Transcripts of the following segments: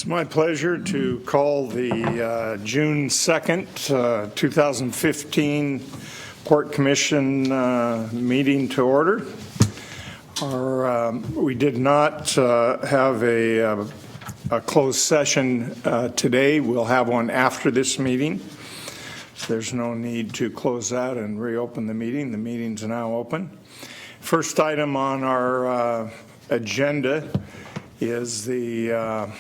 It's my pleasure to call the June 2nd, 2015 Port Commission meeting to order. We did not have a closed session today. We'll have one after this meeting. There's no need to close that and reopen the meeting. The meeting's now open. First item on our agenda is the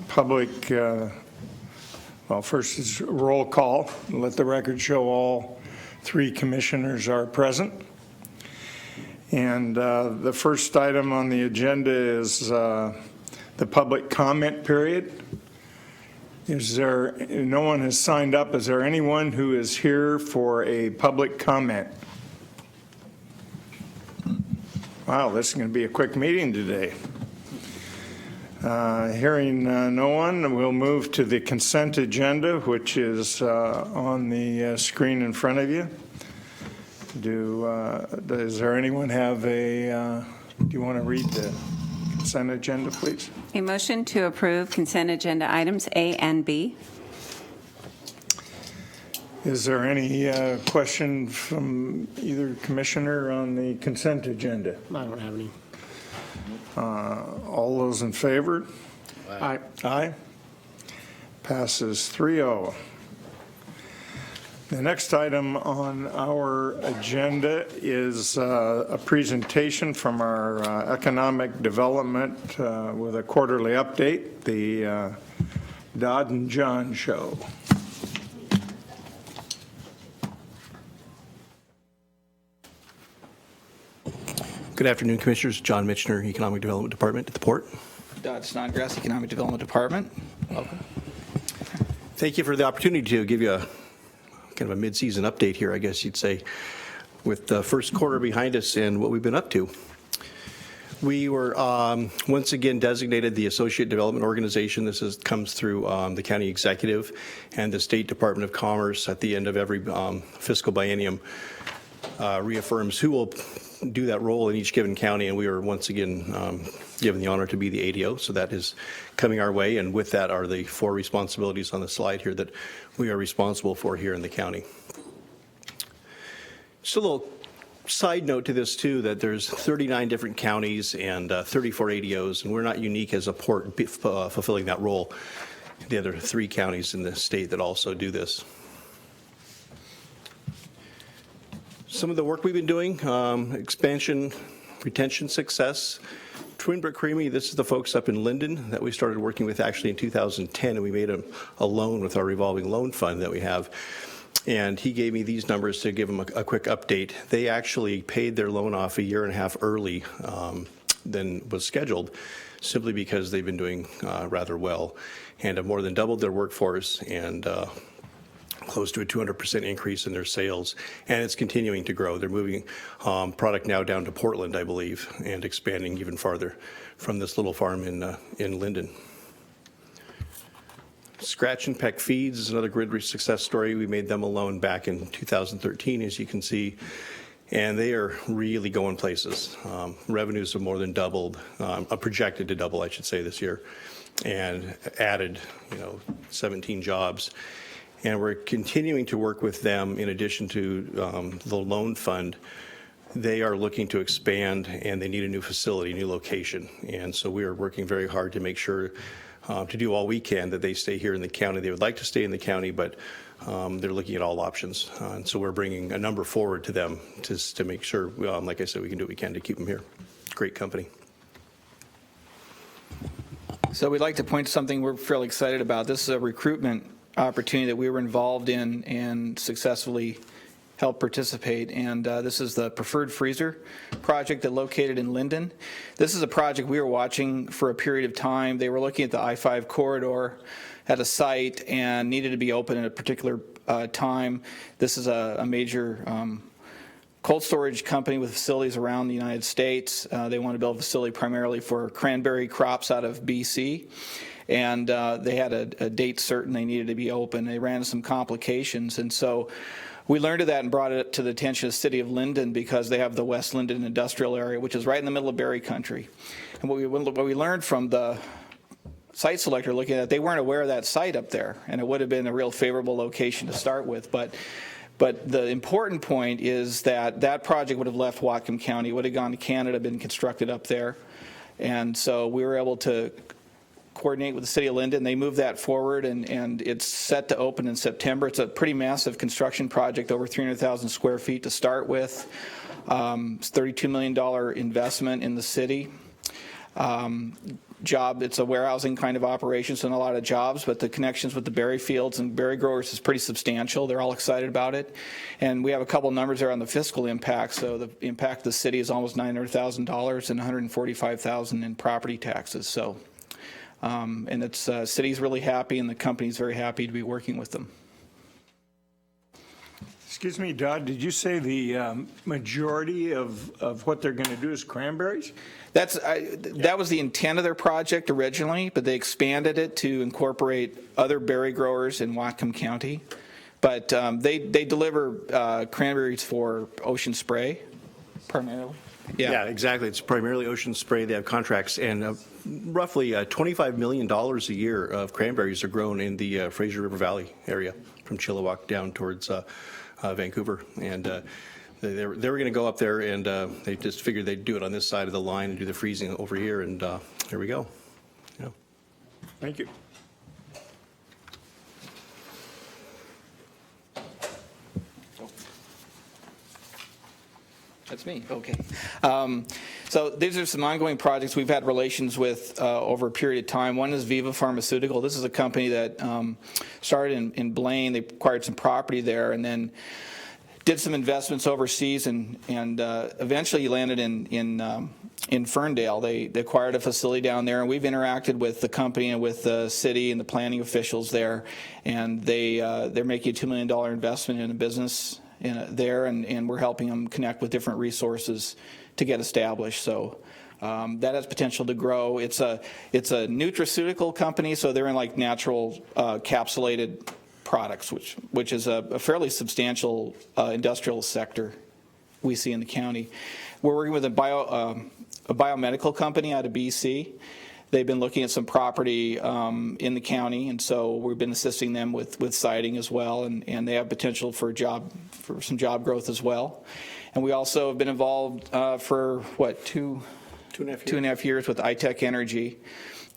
public, well, first is roll call. Let the record show all three commissioners are present. And the first item on the agenda is the public comment period. Is there, no one has signed up. Is there anyone who is here for a public comment? Wow, this is going to be a quick meeting today. Hearing no one, we'll move to the consent agenda, which is on the screen in front of you. Does there anyone have a, do you want to read the consent agenda, please? A motion to approve consent agenda items A and B. Is there any question from either commissioner on the consent agenda? I don't have any. All those in favor? Aye. Aye. Passes 3-0. The next item on our agenda is a presentation from our economic development with a quarterly update, the Dodd and John Show. Good afternoon, Commissioners. John Michener, Economic Development Department at the Port. Dodd Snodgrass, Economic Development Department. Welcome. Thank you for the opportunity to give you a kind of a mid-season update here, I guess you'd say, with the first quarter behind us and what we've been up to. We were once again designated the Associate Development Organization. This comes through the County Executive and the State Department of Commerce at the end of every fiscal biennium reaffirms who will do that role in each given county, and we are once again given the honor to be the ADO, so that is coming our way, and with that are the 4 responsibilities on the slide here that we are responsible for here in the county. Just a little side note to this too, that there's 39 different counties and 34 ADOs, and we're not unique as a port fulfilling that role. The other 3 counties in the state that also do this. Some of the work we've been doing, expansion, retention success. Twin Brook Creamery, this is the folks up in Linden that we started working with actually in 2010, and we made a loan with our revolving loan fund that we have. And he gave me these numbers to give them a quick update. They actually paid their loan off a year and a half early than was scheduled, simply because they've been doing rather well and have more than doubled their workforce and close to a 200% increase in their sales, and it's continuing to grow. They're moving product now down to Portland, I believe, and expanding even farther from this little farm in Linden. Scratch and Peck Feeds is another grid success story. We made them a loan back in 2013, as you can see, and they are really going places. Revenues have more than doubled, projected to double, I should say, this year, and added, 17 jobs. And we're continuing to work with them in addition to the loan fund. They are looking to expand, and they need a new facility, new location. And so we are working very hard to make sure to do all we can that they stay here in the county. They would like to stay in the county, but they're looking at all options. And so we're bringing a number forward to them to make sure, like I said, we can do what we can to keep them here. Great company. So we'd like to point to something we're fairly excited about. This is a recruitment opportunity that we were involved in and successfully helped participate, and this is the Preferred Freezer project that located in Linden. This is a project we were watching for a period of time. They were looking at the I-5 corridor at a site and needed to be open at a particular time. This is a major cold storage company with facilities around the United States. They want to build a facility primarily for cranberry crops out of BC. And they had a date certain they needed to be open. They ran into some complications, and so we learned of that and brought it to the attention of the city of Linden because they have the West Linden industrial area, which is right in the middle of berry country. And what we learned from the site selector looking at it, they weren't aware of that site up there, and it would have been a real favorable location to start with. But the important point is that that project would have left Whatcom County, would have gone to Canada, been constructed up there. And so we were able to coordinate with the city of Linden. They moved that forward, and it's set to open in September. It's a pretty massive construction project, over 300,000 square feet to start with. It's $32 million investment in the city. It's a warehousing kind of operation, so not a lot of jobs, but the connections with the berry fields and berry growers is pretty substantial. They're all excited about it. And we have a couple numbers there on the fiscal impact. So the impact to the city is almost $900,000 and $145,000 in property taxes. So, and it's city's really happy, and the company's very happy to be working with them. Excuse me, Dodd, did you say the majority of what they're going to do is cranberries? That was the intent of their project originally, but they expanded it to incorporate other berry growers in Whatcom County. But they deliver cranberries for Ocean Spray, primarily. Yeah, exactly. It's primarily Ocean Spray. They have contracts, and roughly $25 million a year of cranberries are grown in the Fraser River Valley area, from Chilliwack down towards Vancouver. And they were going to go up there, and they just figured they'd do it on this side of the line and do the freezing over here, and here we go. Yeah. Thank you. That's me. Okay. So these are some ongoing projects we've had relations with over a period of time. One is Viva Pharmaceutical. This is a company that started in Blaine. They acquired some property there and then did some investments overseas and eventually landed in Ferndale. They acquired a facility down there, and we've interacted with the company and with the city and the planning officials there. And they're making a $2 million investment in a business there, and we're helping them connect with different resources to get established. So that has potential to grow. It's a nutraceutical company, so they're in like natural capsulated products, which is a fairly substantial industrial sector we see in the county. We're working with a biomedical company out of BC. They've been looking at some property in the county, and so we've been assisting them with siting as well, and they have potential for some job growth as well. And we also have been involved for two and a half years with iTech Energy,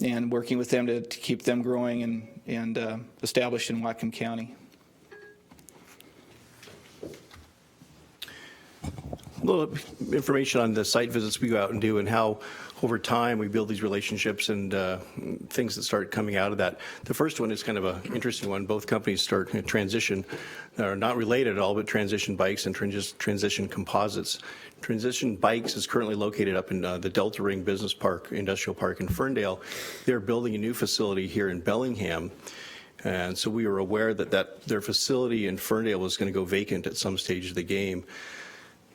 and working with them to keep them growing and established in Whatcom County. A little information on the site visits we go out and do, and how over time we build these relationships and things that start coming out of that. The first one is kind of an interesting one. Both companies start transition, are not related at all, but Transition Bikes and Transition Composites. Transition Bikes is currently located up in the Delta Ring Business Park, Industrial Park in Ferndale. They're building a new facility here in Bellingham. And so we were aware that their facility in Ferndale was going to go vacant at some stage of the game.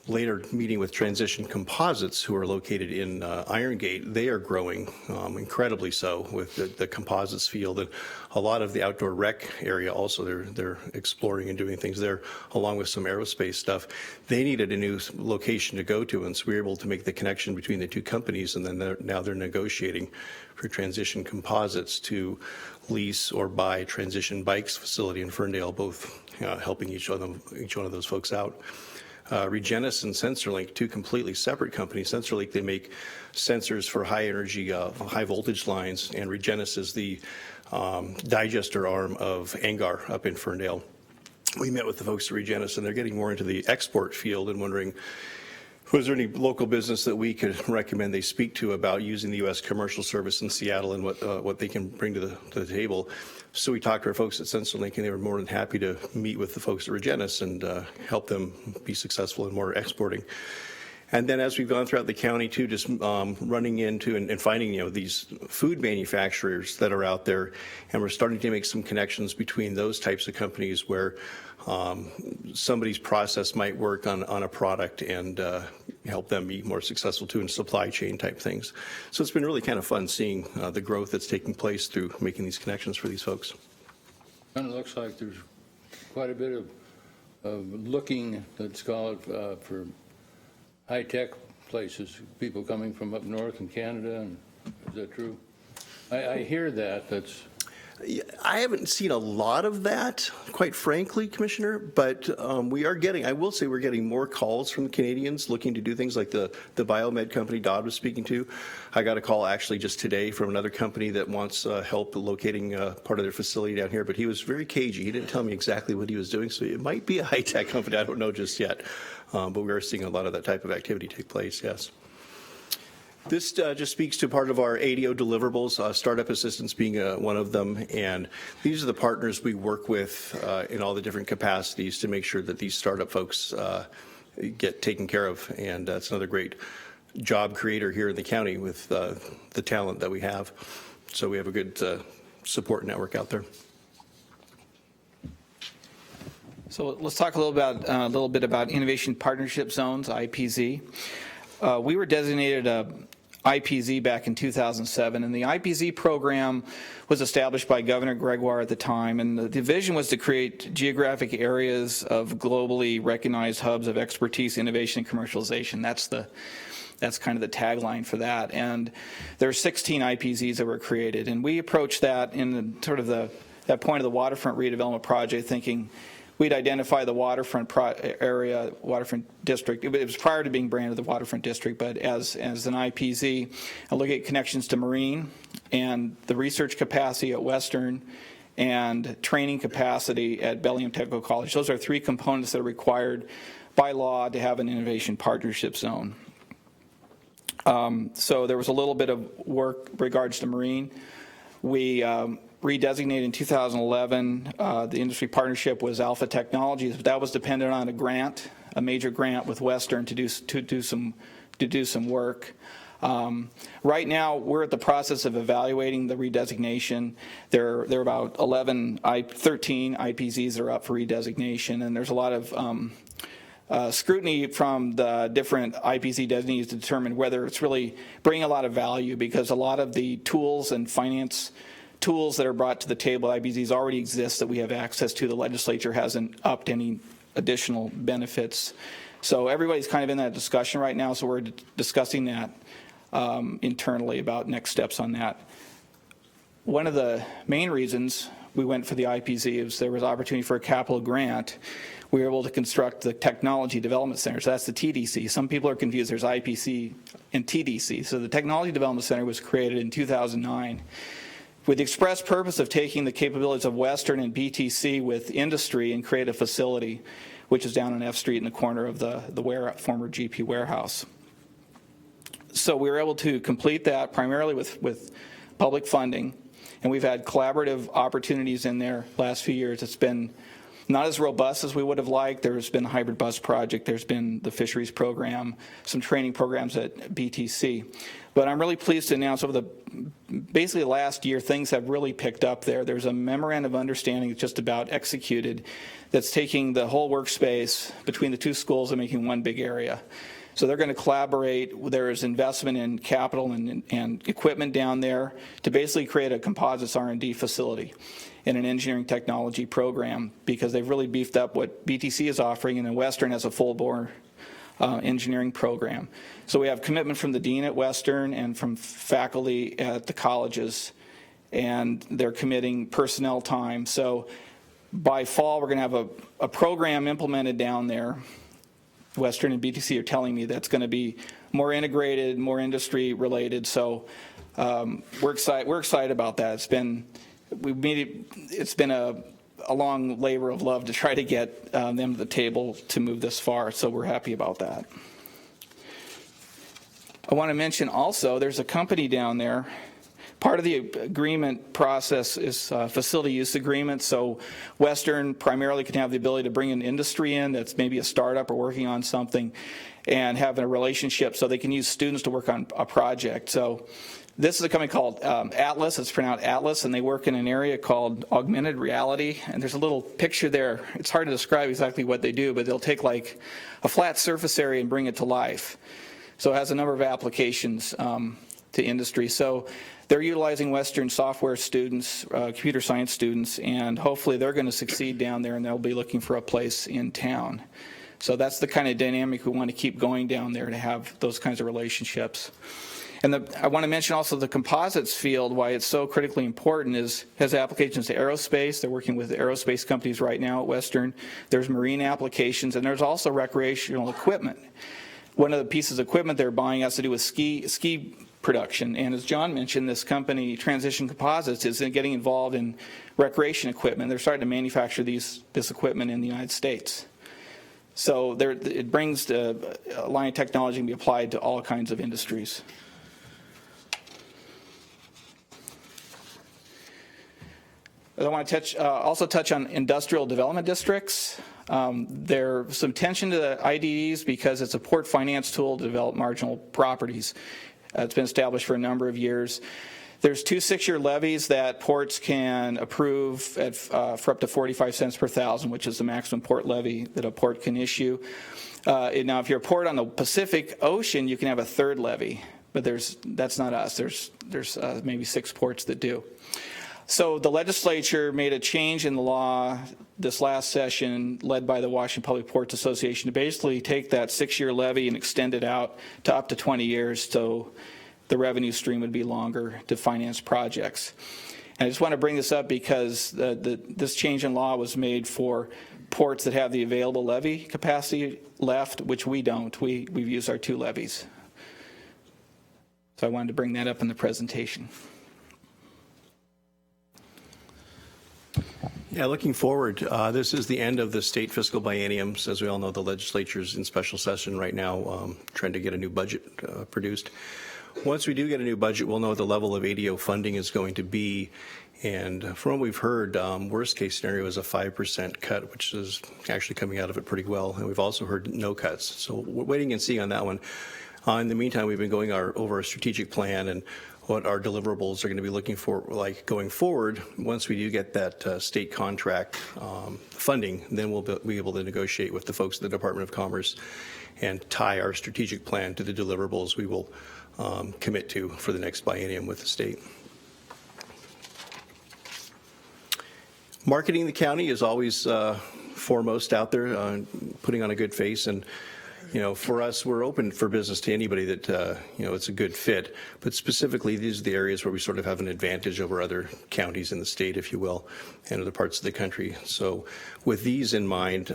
Later meeting with Transition Composites, who are located in Iron Gate, they are growing incredibly so with the composites field, and a lot of the outdoor rec area also they're exploring and doing things there, along with some aerospace stuff. They needed a new location to go to, and so we were able to make the connection between the two companies, and then now they're negotiating for Transition Composites to lease or buy Transition Bikes facility in Ferndale, both helping each one of those folks out. Regenis and SensorLink, two completely separate companies. SensorLink, they make sensors for high energy, high voltage lines, and Regenis is the digester arm of Angar up in Ferndale. We met with the folks at Regenis, and they're getting more into the export field and wondering, was there any local business that we could recommend they speak to about using the U.S. commercial service in Seattle and what they can bring to the table? So we talked to our folks at SensorLink, and they were more than happy to meet with the folks at Regenis and help them be successful in more exporting. And then as we've gone throughout the county too, just running into and finding these food manufacturers that are out there, and we're starting to make some connections between those types of companies where somebody's process might work on a product and help them be more successful too in supply chain type things. So it's been really kind of fun seeing the growth that's taking place through making these connections for these folks. And it looks like there's quite a bit of looking, let's call it, for high-tech places, people coming from up north in Canada, and is that true? I hear that. I haven't seen a lot of that, quite frankly, Commissioner, but I will say we're getting more calls from Canadians looking to do things like the biomed company Dodd was speaking to. I got a call actually just today from another company that wants help locating part of their facility down here, but he was very cagey. He didn't tell me exactly what he was doing, so it might be a high-tech company. I don't know just yet, but we are seeing a lot of that type of activity take place, yes. This just speaks to part of our ADO deliverables, startup assistance being one of them, and these are the partners we work with in all the different capacities to make sure that these startup folks get taken care of, and it's another great job creator here in the county with the talent that we have. So we have a good support network out there. So let's talk a little bit about Innovation Partnership Zones, IPZ. We were designated a IPZ back in 2007, and the IPZ program was established by Governor Gregoire at the time, and the vision was to create geographic areas of globally recognized hubs of expertise, innovation, and commercialization. That's kind of the tagline for that. And there are 16 IPZs that were created, and we approached that in sort of that point of the waterfront redevelopment project, thinking we'd identify the waterfront area, waterfront district. It was prior to being branded the waterfront district, but as an IPZ, and look at connections to marine and the research capacity at Western and training capacity at Bellingham Technical College. Those are three components that are required by law to have an innovation partnership zone. So there was a little bit of work regards to marine. We redesignated in 2011. The industry partnership was Alpha Technologies, but that was dependent on a major grant with Western to do some work. Right now, we're at the process of evaluating the redesignation. There are about 13 IPZs that are up for redesignation, and there's a lot of scrutiny from the different IPZ designees to determine whether it's really bringing a lot of value, because a lot of the tools and finance tools that are brought to the table, IPZs already exist that we have access to. The legislature hasn't upped any additional benefits. So everybody's kind of in that discussion right now, so we're discussing that internally about next steps on that. One of the main reasons we went for the IPZ is there was opportunity for a capital grant. We were able to construct the Technology Development Center, so that's the TDC. Some people are confused. There's IPC and TDC. So the Technology Development Center was created in 2009 with the express purpose of taking the capabilities of Western and BTC with industry and create a facility, which is down on F Street in the corner of the former GP warehouse. So we were able to complete that primarily with public funding, and we've had collaborative opportunities in there last few years. It's been not as robust as we would have liked. There's been a hybrid bus project. There's been the fisheries program, some training programs at BTC. But I'm really pleased to announce over basically the last year, things have really picked up there. There's a memorandum of understanding that's just about executed that's taking the whole workspace between the two schools and making one big area. So they're going to collaborate. There's investment in capital and equipment down there to basically create a composites R&D facility in an engineering technology program, because they've really beefed up what BTC is offering, and then Western has a full-bore engineering program. So we have commitment from the dean at Western and from faculty at the colleges, and they're committing personnel time. So by fall, we're going to have a program implemented down there. Western and BTC are telling me that's going to be more integrated, more industry related. So we're excited about that. It's been a long labor of love to try to get them to the table to move this far, so we're happy about that. I want to mention also there's a company down there. Part of the agreement process is facility use agreement, so Western primarily can have the ability to bring an industry in that's maybe a startup or working on something and have a relationship so they can use students to work on a project. So this is a company called Atlas. It's pronounced Atlas, and they work in an area called augmented reality. And there's a little picture there. It's hard to describe exactly what they do, but they'll take like a flat surface area and bring it to life. So it has a number of applications to industry. So they're utilizing Western software students, computer science students, and hopefully they're going to succeed down there, and they'll be looking for a place in town. So that's the kind of dynamic we want to keep going down there, to have those kinds of relationships. And I want to mention also the composites field, why it's so critically important is has applications to aerospace. They're working with aerospace companies right now at Western. There's marine applications, and there's also recreational equipment. One of the pieces of equipment they're buying has to do with ski production. And as John mentioned, this company, Transition Composites, is getting involved in recreation equipment. They're starting to manufacture this equipment in the United States. So it brings a line of technology can be applied to all kinds of industries. I want to also touch on industrial development districts. There's some tension to the IDDs because it's a port finance tool to develop marginal properties. It's been established for a number of years. There's 2 6-year levies that ports can approve for up to 45 cents per thousand, which is the maximum port levy that a port can issue. Now, if you're a port on the Pacific Ocean, you can have a third levy, but that's not us. There's maybe 6 ports that do. So the legislature made a change in the law this last session, led by the Washington Public Ports Association, to basically take that 6-year levy and extend it out to up to 20 years so the revenue stream would be longer to finance projects. And I just want to bring this up because this change in law was made for ports that have the available levy capacity left, which we don't. We've used our 2 levies. So I wanted to bring that up in the presentation. Yeah, looking forward, this is the end of the state fiscal bienniums. As we all know, the legislature's in special session right now, trying to get a new budget produced. Once we do get a new budget, we'll know what the level of ADO funding is going to be. And from what we've heard, worst case scenario is a 5% cut, which is actually coming out of it pretty well. And we've also heard no cuts. So we're waiting and seeing on that one. In the meantime, we've been going over our strategic plan and what our deliverables are going to be looking for, like going forward. Once we do get that state contract funding, then we'll be able to negotiate with the folks at the Department of Commerce and tie our strategic plan to the deliverables we will commit to for the next biennium with the state. Marketing the county is always foremost out there, putting on a good face. And for us, we're open for business to anybody that, it's a good fit. But specifically, these are the areas where we sort of have an advantage over other counties in the state, if you will, and other parts of the country. So with these in mind,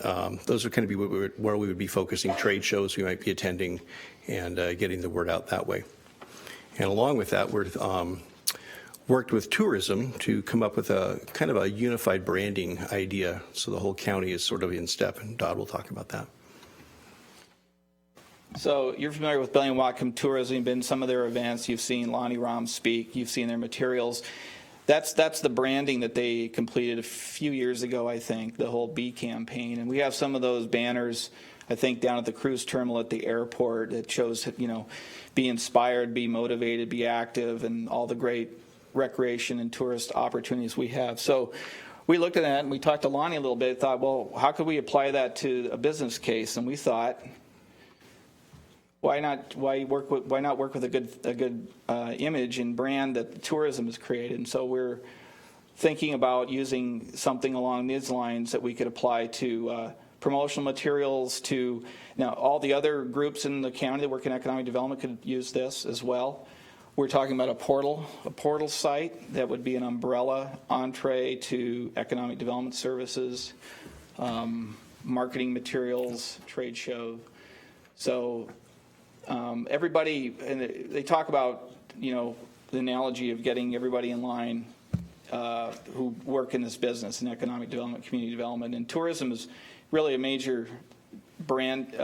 those are kind of where we would be focusing trade shows we might be attending and getting the word out that way. And along with that, we're worked with tourism to come up with a kind of a unified branding idea so the whole county is sort of in step, and Dodd will talk about that. So you're familiar with Bellingham Whatcom Tourism. You've been to some of their events. You've seen Lonnie Rahm speak. You've seen their materials. That's the branding that they completed a few years ago, I think, the whole B campaign. And we have some of those banners, I think, down at the cruise terminal at the airport that shows, be inspired, be motivated, be active, and all the great recreation and tourist opportunities we have. So we looked at that and we talked to Lonnie a little bit, thought, well, how could we apply that to a business case? And we thought, why not work with a good image and brand that the tourism has created? And so we're thinking about using something along these lines that we could apply to promotional materials. To now, all the other groups in the county that work in economic development could use this as well. We're talking about a portal site that would be an umbrella entree to economic development services, marketing materials, trade show. So. Everybody, and they talk about, the analogy of getting everybody in line who work in this business in economic development, community development, and tourism is really a major brand.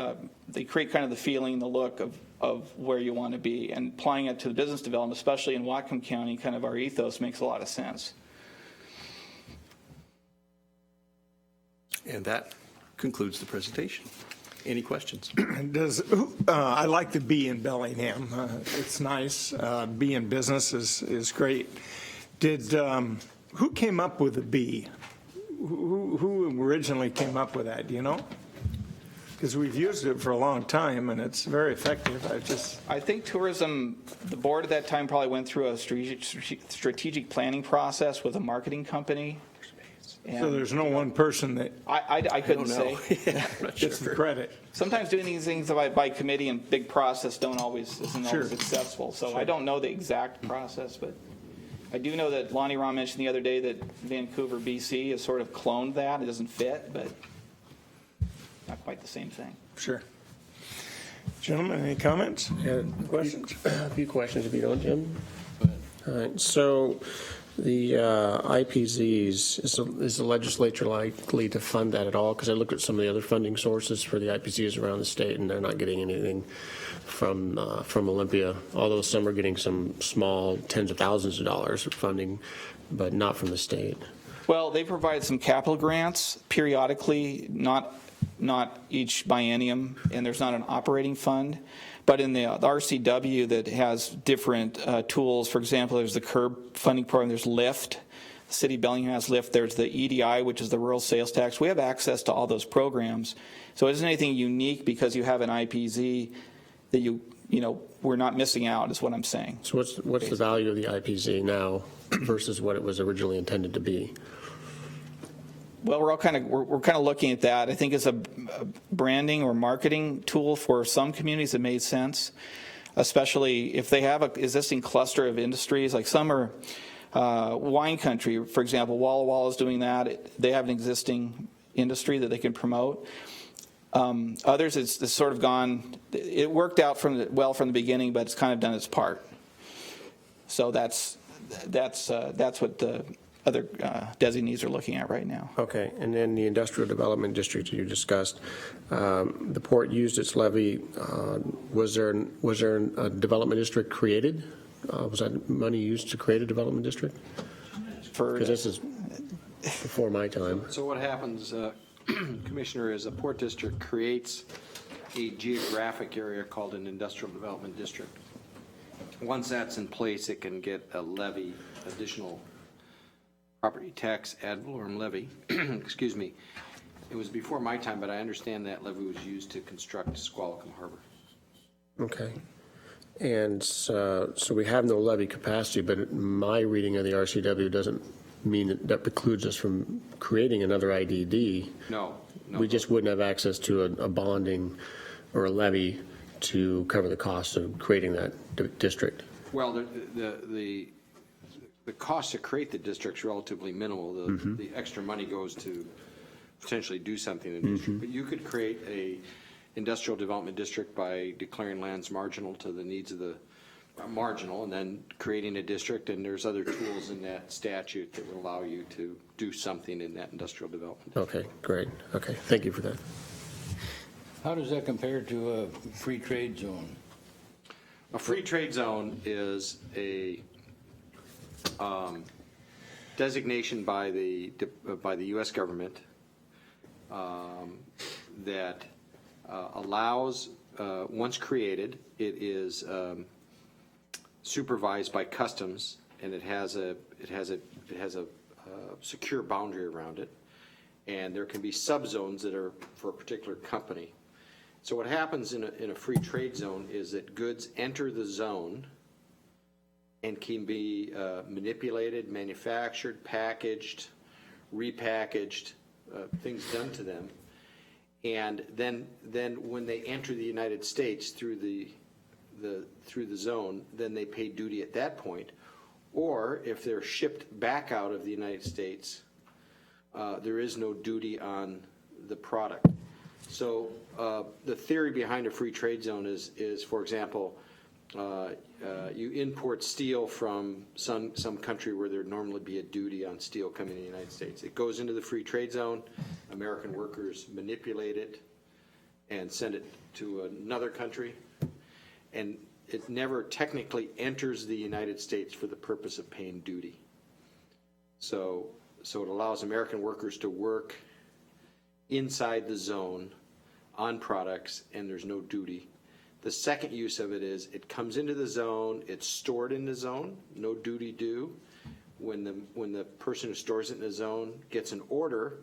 They create kind of the feeling, the look of where you want to be, and applying it to the business development, especially in Whatcom County, kind of our ethos makes a lot of sense. And that concludes the presentation. Any questions? I like the B in Bellingham. It's nice. B in business is great. Who came up with the B? Who originally came up with that? Do you know? Because we've used it for a long time and it's very effective. I think tourism, the board at that time probably went through a strategic planning process with a marketing company. So there's no one person that I couldn't say. gets the credit. Sometimes doing these things by committee and big process isn't always Sure. successful. So I don't know the exact process, but I do know that Lonnie Ron mentioned the other day that Vancouver, BC has sort of cloned that. It doesn't fit, but not quite the same thing. Sure. Gentlemen, any comments? Questions? A few questions, if you don't, Jim. All right, so the IPZs, is the legislature likely to fund that at all? Because I looked at some of the other funding sources for the IPZs around the state, and they're not getting anything from Olympia, although some are getting some small tens of thousands of dollars of funding, but not from the state. Well, they provide some capital grants periodically, not each biennium, and there's not an operating fund. But in the RCW that has different tools, for example, there's the CURB funding program, there's LIFT. The city of Bellingham has LIFT. There's the EDI, which is the rural sales tax. We have access to all those programs. So it isn't anything unique because you have an IPZ that we're not missing out, is what I'm saying. So what's the value of the IPZ now versus what it was originally intended to be? Well, we're kind of looking at that. I think it's a branding or marketing tool for some communities that made sense, especially if they have an existing cluster of industries. Like some are wine country, for example. Walla Walla is doing that. They have an existing industry that they can promote. Others, it's sort of gone. It worked out from the beginning, but it's kind of done its part. So that's what the other designees are looking at right now. Okay, and then the industrial development district you discussed, the port used its levy. Was there a development district created? Was that money used to create a development district? Because this is before my time. So what happens, Commissioner, is a port district creates a geographic area called an industrial development district. Once that's in place, it can get a levy, additional property tax ad valorem levy. Excuse me. It was before my time, but I understand that levy was used to construct Squalicum Harbor. Okay. And so we have no levy capacity, but my reading of the RCW doesn't mean that precludes us from creating another IDD. No. We just wouldn't have access to a bonding or a levy to cover the cost of creating that district. Well, the cost to create the district's relatively minimal. The extra money goes to potentially do something in the district. But you could create a industrial development district by declaring lands marginal to the needs of the marginal, and then creating a district. And there's other tools in that statute that will allow you to do something in that industrial development. Okay, great. Okay, thank you for that. How does that compare to a free trade zone? A free trade zone is a designation by the U.S. government that allows, once created, it is supervised by customs, and it has a secure boundary around it, and there can be subzones that are for a particular company. So what happens in a free trade zone is that goods enter the zone and can be manipulated, manufactured, packaged, repackaged, things done to them. And then when they enter the United States through the zone, then they pay duty at that point. Or if they're shipped back out of the United States, there is no duty on the product. So the theory behind a free trade zone is, for example, you import steel from some country where there'd normally be a duty on steel coming to the United States. It goes into the free trade zone. American workers manipulate it and send it to another country. And it never technically enters the United States for the purpose of paying duty. So it allows American workers to work inside the zone on products, and there's no duty. The second use of it is it comes into the zone, it's stored in the zone, no duty due. When the person who stores it in the zone gets an order,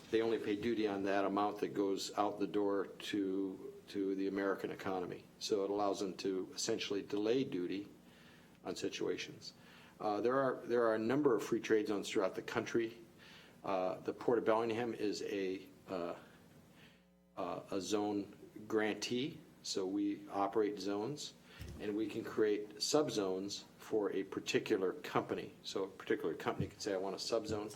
they only pay duty on that amount that goes out the door to the American economy. So it allows them to essentially delay duty on situations. There are a number of free trade zones throughout the country. The Port of Bellingham is a zone grantee, so we operate zones, and we can create subzones for a particular company. So a particular company could say, I want a subzone,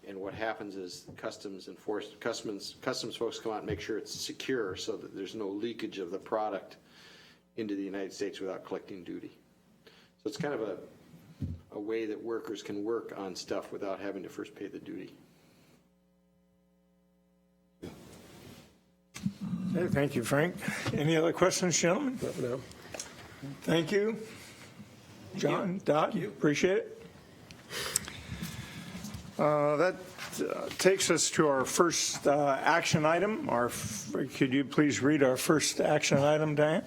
and what happens is customs folks come out and make sure it's secure so that there's no leakage of the product into the United States without collecting duty. So it's kind of a way that workers can work on stuff without having to first pay the duty. Okay, thank you, Frank. Any other questions, gentlemen? No. Thank you. John, Dot, appreciate it. That takes us to our first action item. Could you please read our first action item, Diane?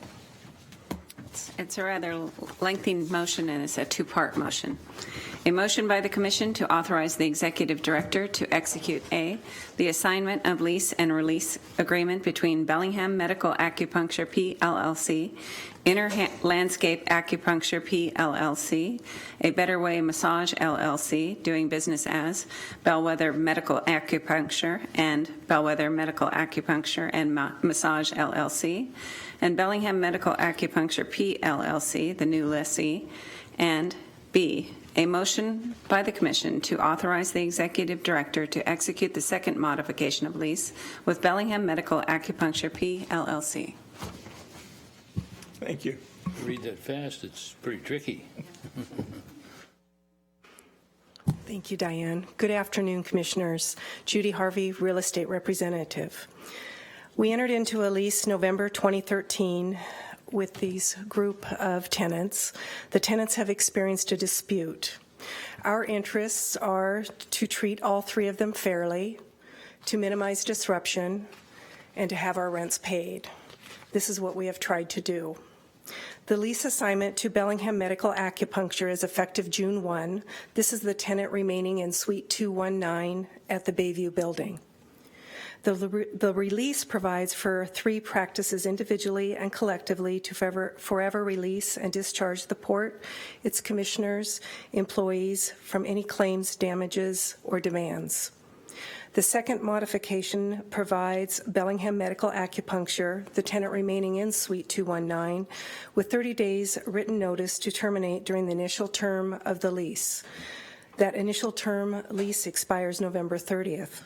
It's a rather lengthy motion, and it's a two-part motion. A motion by the Commission to authorize the Executive Director to execute A, the assignment of lease and release agreement between Bellingham Medical Acupuncture P.LLC, Inner Landscape Acupuncture P.LLC, A Better Way Massage LLC, doing business as Bellwether Medical Acupuncture and Bellwether Medical Acupuncture and Massage LLC, and Bellingham Medical Acupuncture P.LLC, the new lessee, and B, a motion by the Commission to authorize the Executive Director to execute the second modification of lease with Bellingham Medical Acupuncture P.LLC. Thank you. Read that fast, it's pretty tricky. Thank you, Diane. Good afternoon, Commissioners. Judy Harvey, Real Estate Representative. We entered into a lease November 2013 with these group of tenants. The tenants have experienced a dispute. Our interests are to treat all three of them fairly, to minimize disruption, and to have our rents paid. This is what we have tried to do. The lease assignment to Bellingham Medical Acupuncture is effective June 1. This is the tenant remaining in Suite 219 at the Bayview building. The release provides for 3 practices individually and collectively to forever release and discharge the port, its commissioners, employees from any claims, damages, or demands. The second modification provides Bellingham Medical Acupuncture, the tenant remaining in Suite 219, with 30 days written notice to terminate during the initial term of the lease. That initial term lease expires November 30th.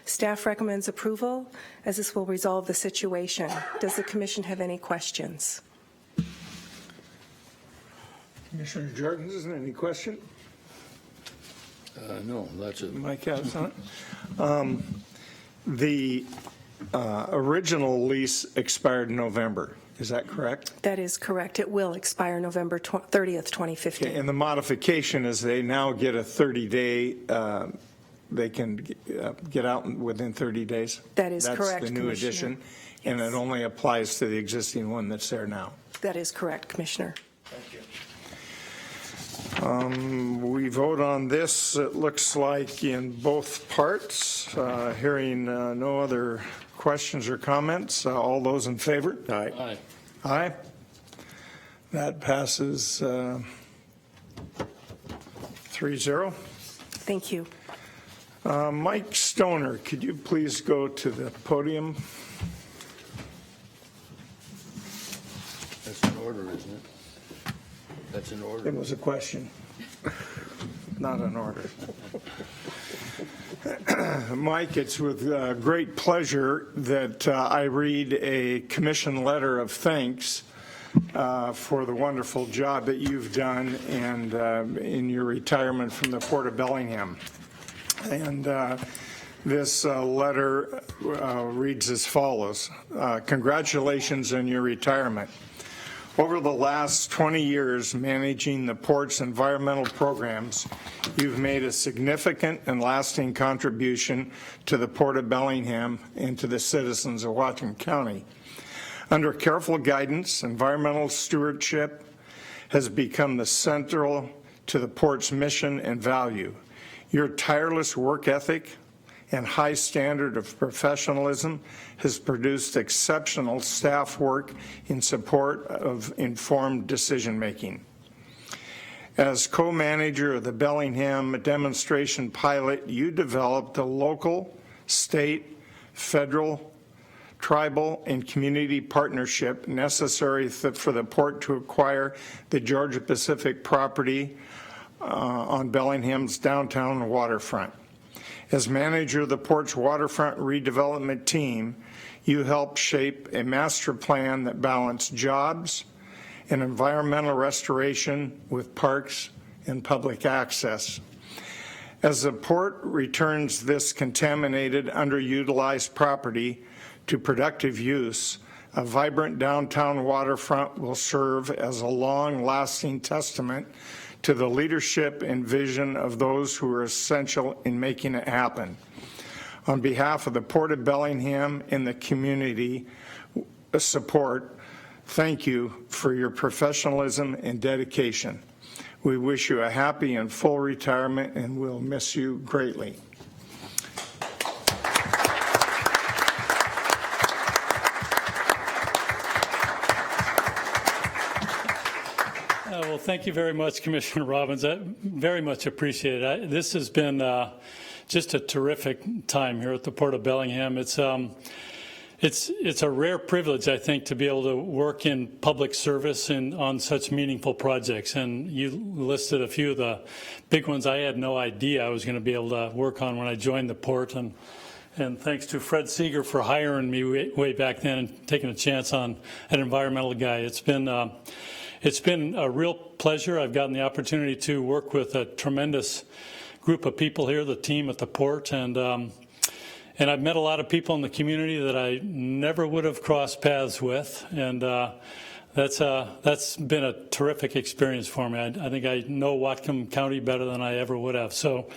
Staff recommends approval, as this will resolve the situation. Does the Commission have any questions? Commissioner Jorgensen, any question? No, that's it. Mike has on it. The original lease expired in November. Is that correct? That is correct. It will expire November 30th, 2015. And the modification is they now get a 30-day, they can get out within 30 days? That is correct, That's the new Commissioner. addition, and it only applies to the existing one that's there now. That is correct, Commissioner. Thank you. We vote on this, it looks like, in both parts. Hearing no other questions or comments, all those in favor? Aye. Aye. Aye. That passes 3-0. Thank you. Mike Stoner, could you please go to the podium? That's an order, isn't it? That's an order. It was a question, not an order. Mike, it's with great pleasure that I read a commission letter of thanks for the wonderful job that you've done and in your retirement from the Port of Bellingham. And this letter reads as follows. Congratulations on your retirement. Over the last 20 years managing the port's environmental programs, you've made a significant and lasting contribution to the Port of Bellingham and to the citizens of Whatcom County. Under careful guidance, environmental stewardship has become the central to the port's mission and value. Your tireless work ethic and high standard of professionalism has produced exceptional staff work in support of informed decision-making. As co-manager of the Bellingham demonstration pilot, you developed a local, state, federal, tribal, and community partnership necessary for the port to acquire the Georgia Pacific property on Bellingham's downtown waterfront. As manager of the port's waterfront redevelopment team, you helped shape a master plan that balanced jobs and environmental restoration with parks and public access. As the port returns this contaminated, underutilized property to productive use, a vibrant downtown waterfront will serve as a long-lasting testament to the leadership and vision of those who are essential in making it happen. On behalf of the Port of Bellingham and the community support, thank you for your professionalism and dedication. We wish you a happy and full retirement, and we'll miss you greatly. Well, thank you very much, Commissioner Robbins. I very much appreciate it. This has been just a terrific time here at the Port of Bellingham. It's a rare privilege, I think, to be able to work in public service and on such meaningful projects. And you listed a few of the big ones I had no idea I was going to be able to work on when I joined the port. And thanks to Fred Seeger for hiring me way back then and taking a chance on an environmental guy. It's been a real pleasure. I've gotten the opportunity to work with a tremendous group of people here, the team at the port, and I've met a lot of people in the community that I never would have crossed paths with, and that's been a terrific experience for me. I think I know Whatcom County better than I ever would have. So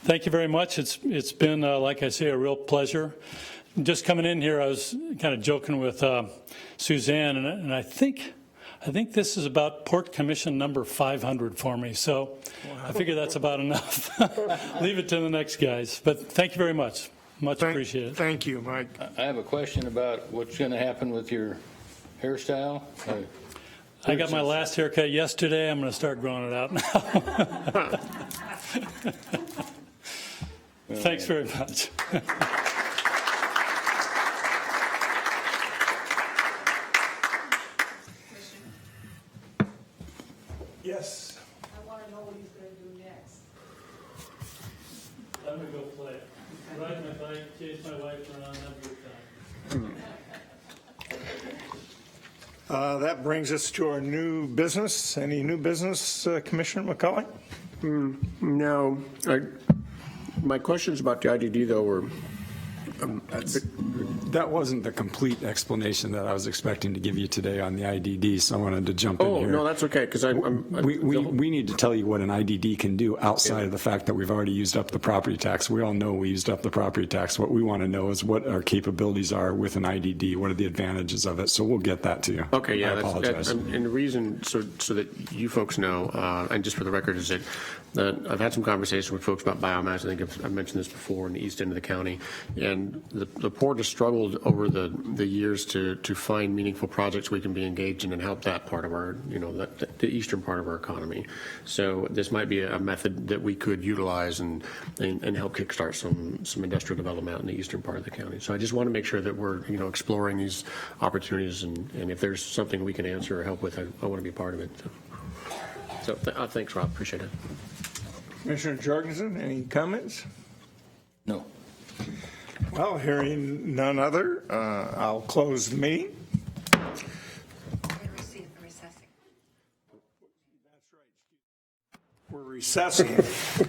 thank you very much. It's been, like I say, a real pleasure. Just coming in here, I was kind of joking with Suzanne, and I think this is about Port Commission number 500 for me, so I figure that's about enough. Leave it to the next guys. But thank you very much. Much appreciated. Thank you, Mike. I have a question about what's going to happen with your hairstyle. I got my last haircut yesterday. I'm going to start growing it out now. Thanks very much. Yes. I want to know what he's going to do next. I'm going to go play. Ride my bike, chase my wife around, have a good time. That brings us to our new business. Any new business, Commissioner McCauley? No. My questions about the IDD, though, were that wasn't the complete explanation that I was expecting to give you today on the IDD, so I wanted to jump in here. Oh, no, that's okay, because we need to tell you what an IDD can do outside of the fact that we've already used up the property tax. We all know we used up the property tax. What we want to know is what our capabilities are with an IDD. What are the advantages of it? So we'll get that to you. Okay, yeah. I apologize. And the reason, so that you folks know, and just for the record, is that I've had some conversations with folks about biomass. I think I've mentioned this before in the east end of the county, and the port has struggled over the years to find meaningful projects we can be engaged in and help that part of our, the eastern part of our economy. So this might be a method that we could utilize and help kickstart some industrial development in the eastern part of the county. So I just want to make sure that we're, exploring these opportunities, and if there's something we can answer or help with, I want to be part of it. So thanks, Rob. Appreciate it. Commissioner Jorgensen, any comments? No. Well, hearing none other, I'll close the meeting. We're recessing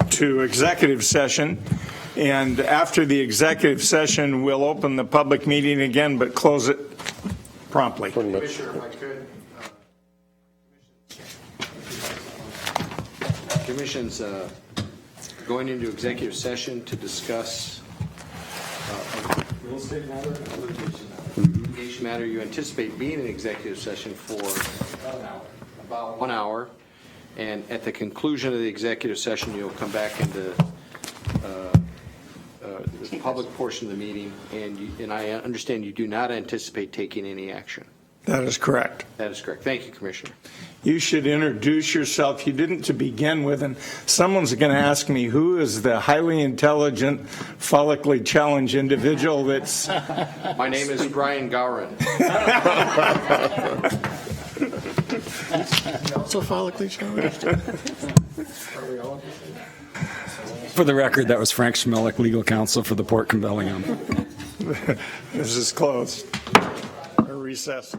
to executive session, and after the executive session, we'll open the public meeting again, but close it promptly. Commissioner, if I could. Commission's going into executive session to discuss real estate matter, litigation matter. You anticipate being in executive session for about 1 hour, and at the conclusion of the executive session, you'll come back into the public portion of the meeting, and I understand you do not anticipate taking any action. That is correct. That is correct. Thank you, Commissioner. You should introduce yourself. You didn't to begin with, and someone's going to ask me, who is the highly intelligent, follically challenged individual that's... My name is Brian Gowron. Also follically challenged. For the record, that was Frank Schmelik, legal counsel for the Port in Bellingham. This is closed. Recess.